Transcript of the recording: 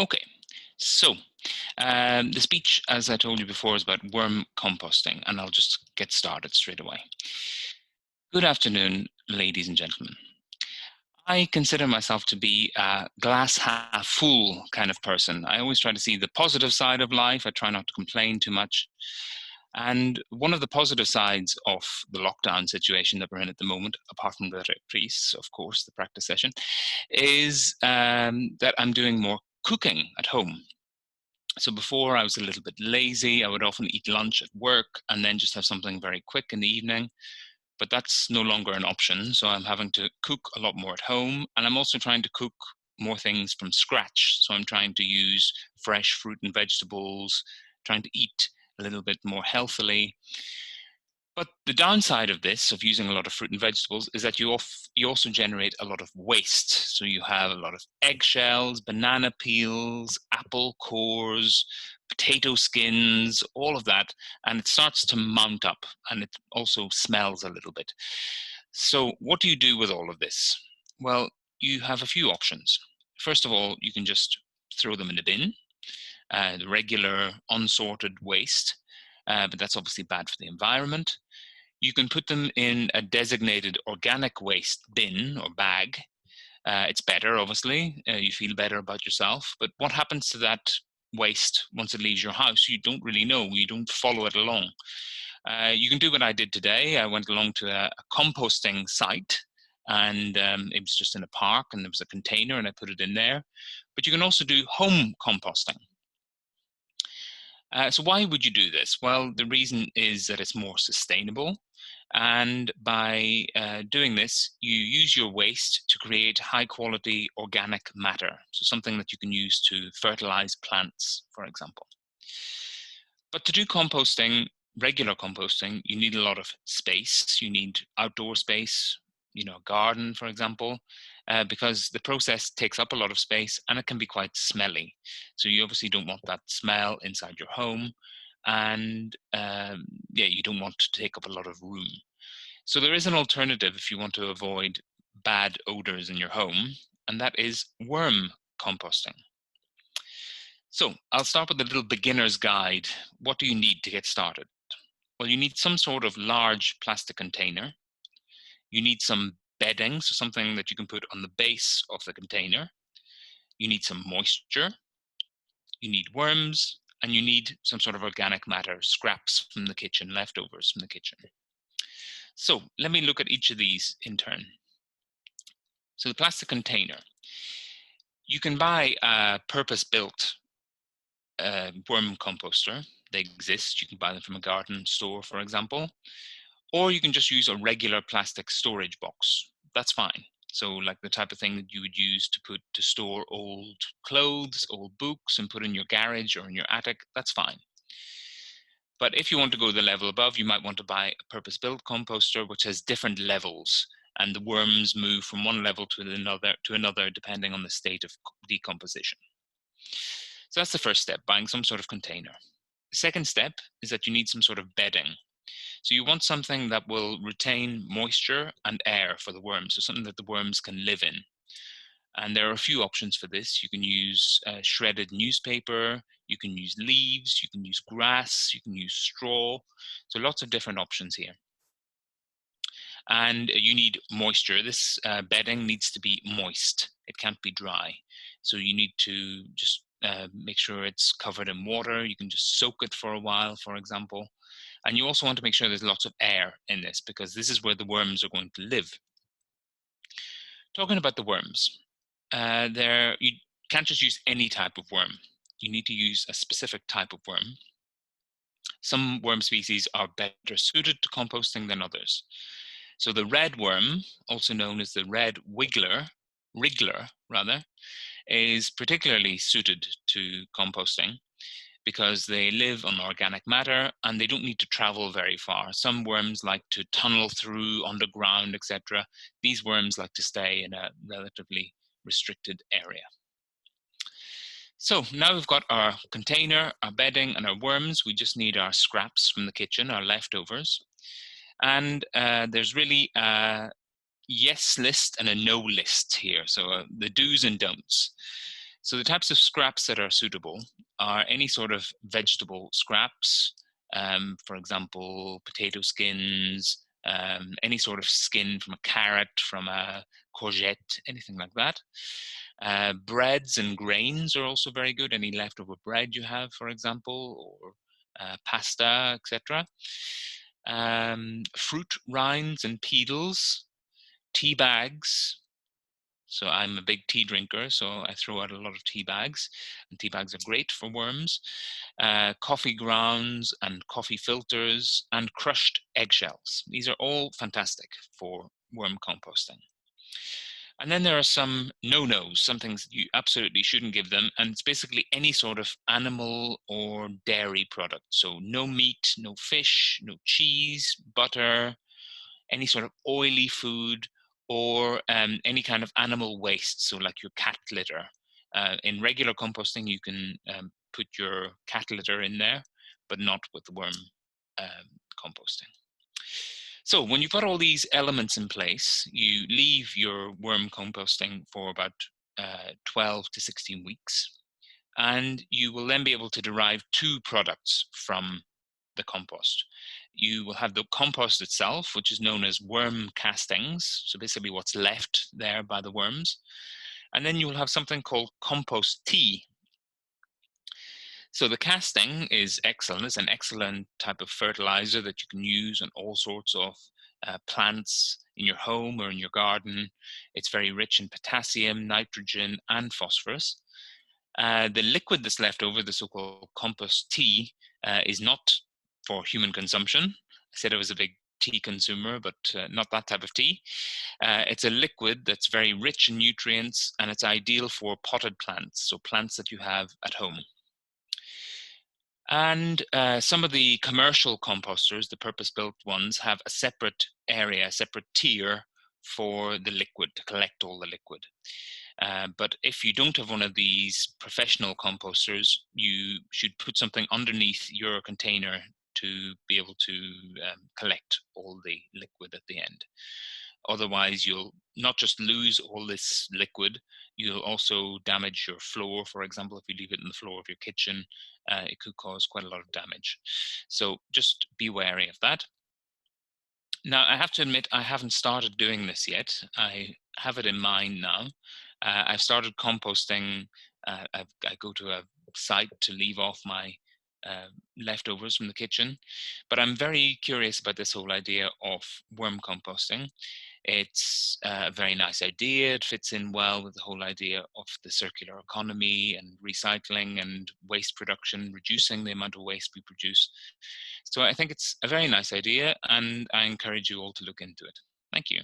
Okay, so the speech, as I told you before, is about worm composting, and I'll just get started straight away. Good afternoon, ladies and gentlemen. I consider myself to be a glass half full kind of person. I always try to see the positive side of life. I try not to complain too much. And one of the positive sides of the lockdown situation that we're in at the moment, apart from the reprise, of course, the practice session, is that I'm doing more cooking at home. So before I was a little bit lazy. I would often eat lunch at work and then just have something very quick in the evening. But that's no longer an option. So I'm having to cook a lot more at home. And I'm also trying to cook more things from scratch. So I'm trying to use fresh fruit and vegetables, trying to eat a little bit more healthily. But the downside of this, of using a lot of fruit and vegetables, is that you also generate a lot of waste. So you have a lot of eggshells, banana peels, apple cores, potato skins, all of that, and it starts to mount up, and it also smells a little bit. So what do you do with all of this? Well, you have a few options. First of all, you can just throw them in the bin, the regular unsorted waste, but that's obviously bad for the environment. You can put them in a designated organic waste bin or bag. It's better, obviously. You feel better about yourself. But what happens to that waste once it leaves your house? You don't really know. You don't follow it along. You can do what I did today. I went along to a composting site, and it was just in a park, and there was a container, and I put it in there. But you can also do home composting. So why would you do this? Well, the reason is that it's more sustainable. And by doing this, you use your waste to create high quality organic matter. So something that you can use to fertilize plants, for example. But to do composting, regular composting, you need a lot of space. You need outdoor space, a garden, for example, because the process takes up a lot of space and it can be quite smelly. So you obviously don't want that smell inside your home, and you don't want to take up a lot of room. So there is an alternative if you want to avoid bad odors in your home, and that is worm composting. So I'll start with a little beginner's guide. What do you need to get started? Well, you need some sort of large plastic container. You need some bedding, so something that you can put on the base of the container. You need some moisture. You need worms, and you need some sort of organic matter, scraps from the kitchen, leftovers from the kitchen. So let me look at each of these in turn. So the plastic container. You can buy a purpose-built worm composter. They exist. You can buy them from a garden store, for example. Or you can just use a regular plastic storage box. That's fine. So like the type of thing that you would use to store old clothes, old books, and put in your garage or in your attic, that's fine. But if you want to go the level above, you might want to buy a purpose-built composter, which has different levels, and the worms move from one level to another depending on the state of decomposition. So that's the first step, buying some sort of container. The second step is that you need some sort of bedding. So you want something that will retain moisture and air for the worms, so something that the worms can live in. And there are a few options for this. You can use shredded newspaper, you can use leaves, you can use grass, you can use straw. So lots of different options here. And you need moisture. This bedding needs to be moist. It can't be dry. So you need to just make sure it's covered in water. You can just soak it for a while, for example. And you also want to make sure there's lots of air in this, because this is where the worms are going to live. Talking about the worms, you can't just use any type of worm. You need to use a specific type of worm. Some worm species are better suited to composting than others. So the red worm, also known as the red wriggler, is particularly suited to composting because they live on organic matter and they don't need to travel very far. Some worms like to tunnel through underground, etc. These worms like to stay in a relatively restricted area. So now we've got our container, our bedding, and our worms. We just need our scraps from the kitchen, our leftovers. And there's really a yes list and a no list here. So the do's and don'ts. So the types of scraps that are suitable are any sort of vegetable scraps, for example, potato skins, any sort of skin from a carrot, from a courgette, anything like that. Breads and grains are also very good. Any leftover bread you have, for example, or pasta, etc. Fruit rinds and pedals, tea bags. So I'm a big tea drinker, so I throw out a lot of tea bags, and tea bags are great for worms. Coffee grounds and coffee filters, and crushed eggshells. These are all fantastic for worm composting. And then there are some no-nos, some things you absolutely shouldn't give them, and it's basically any sort of animal or dairy product. So no meat, no fish, no cheese, butter, any sort of oily food, or any kind of animal waste, so like your cat litter. In regular composting, you can put your cat litter in there, but not with worm composting. So when you've got all these elements in place, you leave your worm composting for about 12 to 16 weeks, and you will then be able to derive two products from the compost. You will have the compost itself, which is known as worm castings, so basically what's left there by the worms. And then you will have something called compost tea. So the casting is excellent. It's an excellent type of fertilizer that you can use on all sorts of plants in your home or in your garden. It's very rich in potassium, nitrogen, and phosphorus. The liquid that's left over, the so-called compost tea, is not for human consumption. I said I was a big tea consumer, but not that type of tea. It's a liquid that's very rich in nutrients, and it's ideal for potted plants, so plants that you have at home. And some of the commercial composters, the purpose-built ones, have a separate area, a separate tier for the liquid, to collect all the liquid. But if you don't have one of these professional composters, you should put something underneath your container to be able to collect all the liquid at the end. Otherwise, you'll not just lose all this liquid, you'll also damage your floor. For example, if you leave it in the floor of your kitchen, it could cause quite a lot of damage. So just be wary of that. Now, I have to admit, I haven't started doing this yet. I have it in mind now. I've started composting. I go to a site to leave off my leftovers from the kitchen, but I'm very curious about this whole idea of worm composting. It's a very nice idea. It fits in well with the whole idea of the circular economy and recycling and waste production, reducing the amount of waste we produce. So I think it's a very nice idea, and I encourage you all to look into it. Thank you.